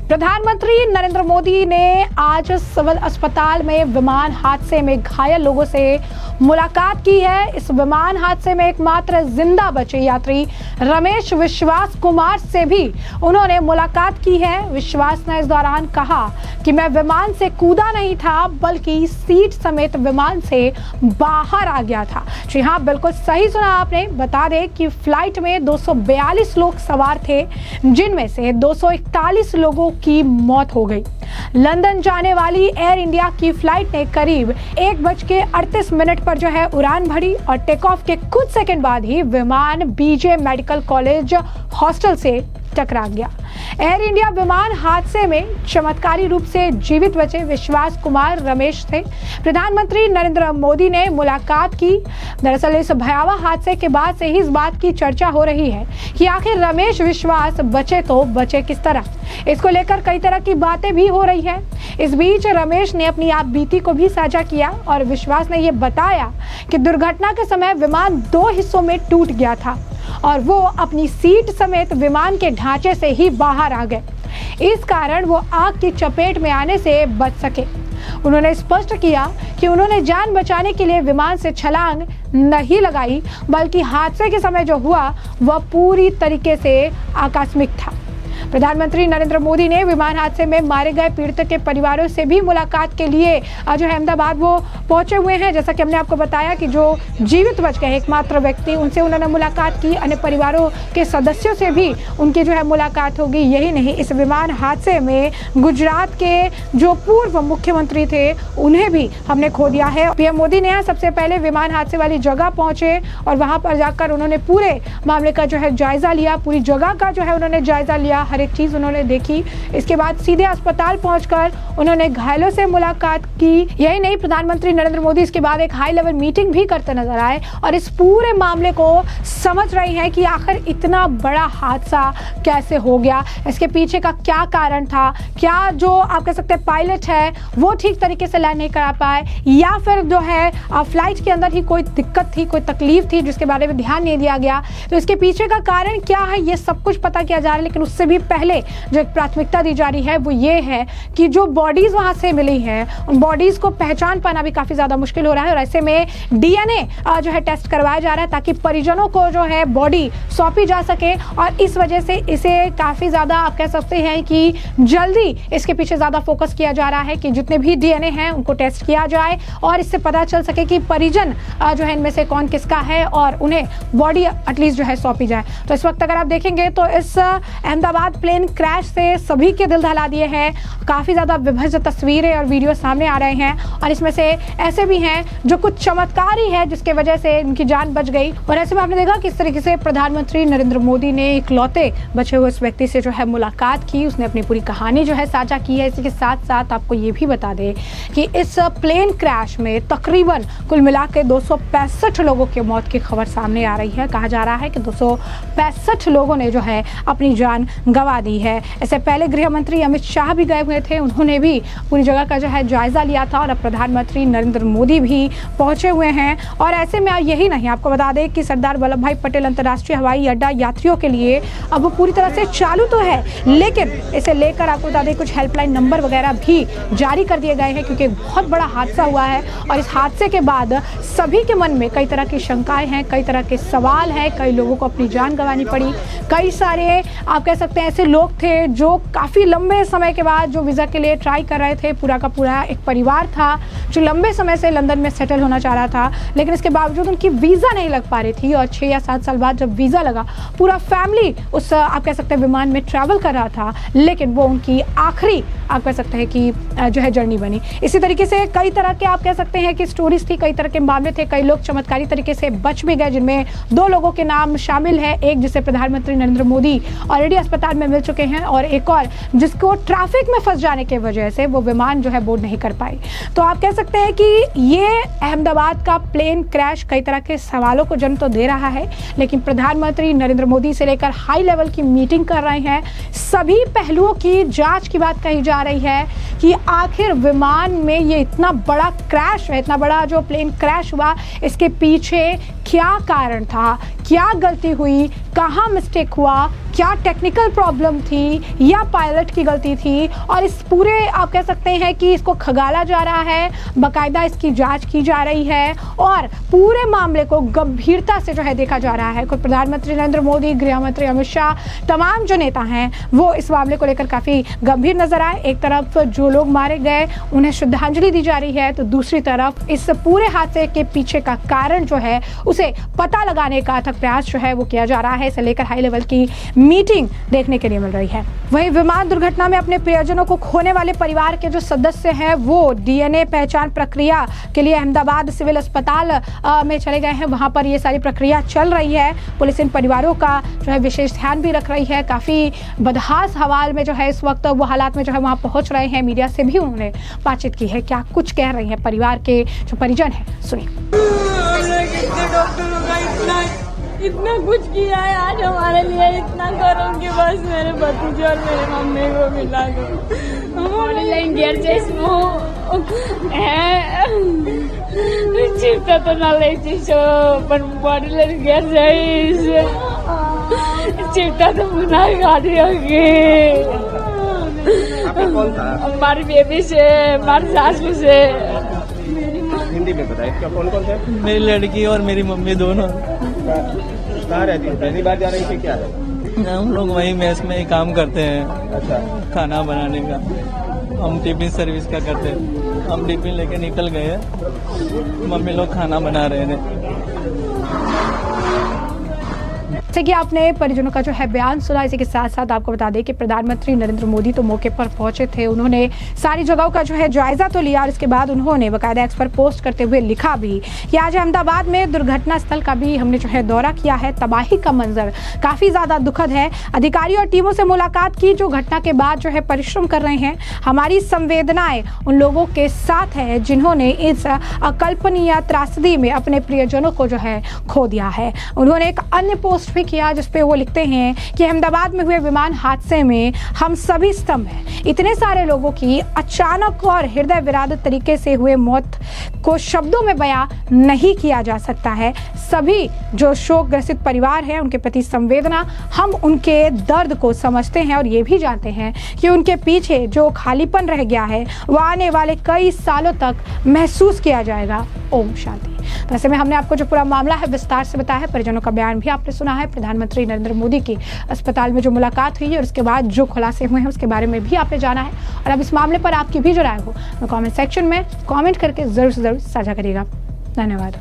प्रधानमंत्री नरेंद्र मोदी ने आज सिविल अस्पताल में विमान हादसे में घायल लोगों से मुलाकात की है। इस विमान हादसे में एकमात्र जिंदा बचे यात्री रमेश विश्वास कुमार से भी उन्होंने मुलाकात की है। विश्वास ने इस दौरान कहा कि मैं विमान से कूदा नहीं था, बल्कि सीट समेत विमान से बाहर आ गया था। जी हाँ, बिल्कुल सही सुना आपने। बता दें कि फ्लाइट में 242 लोग सवार थे, जिनमें से 241 लोगों की मौत हो गई। लंदन जाने वाली एयर इंडिया की फ्लाइट ने करीब 1:38 पर जो है उड़ान भरी और टेक ऑफ के कुछ सेकंड बाद ही विमान बीजे मेडिकल कॉलेज हॉस्टल से टकरा गया। एयर इंडिया विमान हादसे में चमत्कारी रूप से जीवित बचे विश्वास कुमार रमेश थे। प्रधानमंत्री नरेंद्र मोदी ने मुलाकात की। दरअसल इस भयावह हादसे के बाद से ही इस बात की चर्चा हो रही है कि आखिर रमेश विश्वास बचे तो बचे किस तरह। इसको लेकर कई तरह की बातें भी हो रही है। इस बीच रमेश ने अपनी आप बीती को भी साझा किया और विश्वास ने यह बताया कि दुर्घटना के समय विमान 2 हिस्सों में टूट गया था और वो अपनी सीट समेत विमान के ढांचे से ही बाहर आ गए। इस कारण वो आग की चपेट में आने से बच सके। उन्होंने स्पष्ट किया कि उन्होंने जान बचाने के लिए विमान से छलांग नहीं लगाई, बल्कि हादसे के समय जो हुआ वह पूरी तरीके से आकस्मिक था। प्रधानमंत्री नरेंद्र मोदी ने विमान हादसे में मारे गए पीड़ितों के परिवारों से भी मुलाकात के लिए जो है अहमदाबाद वो पहुंचे हुए हैं। जैसा कि हमने आपको बताया कि जो जीवित बच गए एकमात्र व्यक्ति, उनसे उन्होंने मुलाकात की। अन्य परिवारों के सदस्यों से भी उनकी जो है मुलाकात होगी। यही नहीं, इस विमान हादसे में गुजरात के जो पूर्व मुख्यमंत्री थे उन्हें भी हमने खो दिया है। पीएम मोदी ने सबसे पहले विमान हादसे वाली जगह पहुंचे और वहां पर जाकर उन्होंने पूरे मामले का जो है जायजा लिया। पूरी जगह का जो है उन्होंने जायजा लिया, हर एक चीज उन्होंने देखी। इसके बाद सीधे अस्पताल पहुंचकर उन्होंने घायलों से मुलाकात की। यही नहीं, प्रधानमंत्री नरेंद्र मोदी इसके बाद एक हाई लेवल मीटिंग भी करते नजर आए और इस पूरे मामले को समझ रहे हैं कि आखिर इतना बड़ा हादसा कैसे हो गया, इसके पीछे का क्या कारण था। क्या जो आप कह सकते हैं पायलट है वो ठीक तरीके से लैंड नहीं करा पाए, या फिर जो है फ्लाइट के अंदर ही कोई दिक्कत थी, कोई तकलीफ थी जिसके बारे में ध्यान नहीं दिया गया। तो इसके पीछे का कारण क्या है, ये सब कुछ पता किया जा रहा है। लेकिन उससे भी पहले जो एक प्राथमिकता दी जा रही है वो ये है कि जो बॉडीज वहां से मिली हैं उन बॉडीज को पहचान पाना भी काफी ज्यादा मुश्किल हो रहा है और ऐसे में डीएनए जो है टेस्ट करवाया जा रहा है ताकि परिजनों को जो है बॉडी सौंपी जा सके। और इस वजह से इसे काफी ज्यादा आप कह सकते हैं कि जल्दी इसके पीछे ज्यादा फोकस किया जा रहा है कि जितने भी डीएनए हैं उनको टेस्ट किया जाए और इससे पता चल सके कि परिजन जो है इनमें से कौन किसका है और उन्हें बॉडी एटलीस्ट जो है सौंपी जाए। तो इस वक्त अगर आप देखेंगे तो इस अहमदाबाद प्लेन क्रैश से सभी के दिल दहला दिए हैं। काफी ज्यादा विभत्स तस्वीरें और वीडियो सामने आ रहे हैं और इसमें से ऐसे भी हैं जो कुछ चमत्कारी है जिसके वजह से इनकी जान बच गई। और ऐसे में आपने देखा किस तरीके से प्रधानमंत्री नरेंद्र मोदी ने इकलौते बचे हुए इस व्यक्ति से जो है मुलाकात की। उसने अपनी पूरी कहानी जो है साझा की है। इसी के साथ साथ आपको ये भी बता दें कि इस प्लेन क्रैश में तकरीबन कुल मिलाकर 265 लोगों की मौत की खबर सामने आ रही है। कहा जा रहा है कि 265 लोगों ने जो है अपनी जान गंवा दी है। इससे पहले गृह मंत्री अमित शाह भी गए हुए थे, उन्होंने भी पूरी जगह का जो है जायजा लिया था और अब प्रधानमंत्री नरेंद्र मोदी भी पहुंचे हुए हैं। और ऐसे में यही नहीं, आपको बता दें कि सरदार वल्लभ भाई पटेल अंतर्राष्ट्रीय हवाई अड्डा यात्रियों के लिए अब वो पूरी तरह से चालू तो है, लेकिन इसे लेकर आपको बता दें कुछ हेल्पलाइन नंबर वगैरह भी जारी कर दिए गए हैं क्योंकि बहुत बड़ा हादसा हुआ है। और इस हादसे के बाद सभी के मन में कई तरह की शंकाएं हैं, कई तरह के सवाल हैं। कई लोगों को अपनी जान गंवानी पड़ी। कई सारे आप कह सकते हैं ऐसे लोग थे जो काफ़ी लंबे समय के बाद जो वीज़ा के लिए ट्राई कर रहे थे। पूरा का पूरा एक परिवार था जो लंबे समय से लंदन में सेटल होना चाह रहा था, लेकिन इसके बावजूद उनकी वीज़ा नहीं लग पा रही थी। और 6 या 7 साल बाद जब वीज़ा लगा, पूरा फैमिली उस आप कह सकते हैं विमान में ट्रैवल कर रहा था, लेकिन वो उनकी आखिरी आप कह सकते हैं कि जो है जर्नी बनी। इसी तरीके से कई तरह के आप कह सकते हैं कि स्टोरीज थी, कई तरह के मामले थे। कई लोग चमत्कारी तरीके से बच भी गए, जिनमें 2 लोगों के नाम शामिल है। एक जिसे प्रधानमंत्री नरेंद्र मोदी ऑलरेडी अस्पताल में मिल चुके हैं और एक और जिसको ट्रैफिक में फंस जाने की वजह से वो विमान जो है बोर्ड नहीं कर पाई। तो आप कह सकते हैं कि ये अहमदाबाद का प्लेन क्रैश कई तरह के सवालों को जन्म तो दे रहा है, लेकिन प्रधानमंत्री नरेंद्र मोदी से लेकर हाई लेवल की मीटिंग कर रहे हैं। सभी पहलुओं की जांच की बात कही जा रही है कि आखिर विमान में ये इतना बड़ा क्रैश है, इतना बड़ा जो प्लेन क्रैश हुआ, इसके पीछे क्या कारण था, क्या गलती हुई, कहाँ मिस्टेक हुआ, क्या टेक्निकल प्रॉब्लम थी या पायलट की गलती थी, और इस पूरे आप कह सकते हैं कि इसको खगाला जा रहा है, बाकायदा इसकी जांच की जा रही है और पूरे मामले को गंभीरता से जो है देखा जा रहा है। खुद प्रधानमंत्री नरेंद्र मोदी, गृह मंत्री अमित शाह, तमाम जो नेता हैं वो इस मामले को लेकर काफ़ी गंभीर नजर आए। एक तरफ जो लोग मारे गए उन्हें श्रद्धांजलि दी जा रही है, तो दूसरी तरफ इस पूरे हादसे के पीछे का कारण जो है उसे पता लगाने का अथक प्रयास जो है वो किया जा रहा है। इसे लेकर हाई लेवल की मीटिंग देखने के लिए मिल रही है। वहीं विमान दुर्घटना में अपने प्रियजनों को खोने वाले परिवार के जो सदस्य हैं वो डीएनए पहचान प्रक्रिया के लिए अहमदाबाद सिविल अस्पताल में चले गए हैं। वहां पर ये सारी प्रक्रिया चल रही है। पुलिस इन परिवारों का जो है विशेष ध्यान भी रख रही है। काफी बदहास हवाल में जो है इस वक्त वो हालात में जो है वहां पहुंच रहे हैं। मीडिया से भी उन्होंने बातचीत की है। क्या कुछ कह रही हैं परिवार के जो परिजन हैं, सुनिए। इतना कुछ किया है आज हमारे लिए, इतना करो कि बस मेरे भतीजे और मेरे मम्मी को मिला दो। ऑनलाइन गियर चिपता तो ना ले पर बॉडी लाइन गियर चिपता तो पुनः गाड़ी होगी। हमारी बेबी से, हमारी सास से। हिंदी में बताइए क्या कौन कौन थे? मेरी लड़की और मेरी मम्मी दोनों। कहाँ रहती है? पहली बार जा रही थी क्या है? हम लोग वही मेस में ही काम करते हैं, अच्छा, खाना बनाने का। हम टिफिन सर्विस का करते हैं। हम टिफिन लेके निकल गए, मम्मी लोग खाना बना रहे थे। जैसे कि आपने परिजनों का जो है बयान सुना, इसी के साथ साथ आपको बता दें कि प्रधानमंत्री नरेंद्र मोदी तो मौके पर पहुंचे थे। उन्होंने सारी जगहों का जो है जायजा तो लिया और इसके बाद उन्होंने बाकायदा एक्स पर पोस्ट करते हुए लिखा भी कि आज अहमदाबाद में दुर्घटना स्थल का भी हमने जो है दौरा किया है। तबाही का मंजर काफ़ी ज़्यादा दुखद है। अधिकारी और टीमों से मुलाकात की जो घटना के बाद जो है परिश्रम कर रहे हैं। हमारी संवेदनाएं उन लोगों के साथ है जिन्होंने इस अकल्पनीय त्रासदी में अपने प्रियजनों को जो है खो दिया है। उन्होंने एक अन्य पोस्ट भी किया जिसपे वो लिखते हैं कि अहमदाबाद में हुए विमान हादसे में हम सभी स्तंभ हैं। इतने सारे लोगों की अचानक और हृदय विदारक तरीके से हुए मौत को शब्दों में बयां नहीं किया जा सकता है। सभी जो शोक ग्रसित परिवार हैं उनके प्रति संवेदना, हम उनके दर्द को समझते हैं और ये भी जानते हैं कि उनके पीछे जो खालीपन रह गया है वह आने वाले कई सालों तक महसूस किया जाएगा। ओम शांति। तो ऐसे में हमने आपको जो पूरा मामला है विस्तार से बताया है। परिजनों का बयान भी आपने सुना है। प्रधानमंत्री नरेंद्र मोदी की अस्पताल में जो मुलाकात हुई है और उसके बाद जो खुलासे हुए हैं उसके बारे में भी आपने जाना है। और अब इस मामले पर आपकी भी जो राय हो मैं कमेंट सेक्शन में कमेंट करके जरूर से जरूर साझा करिएगा। धन्यवाद।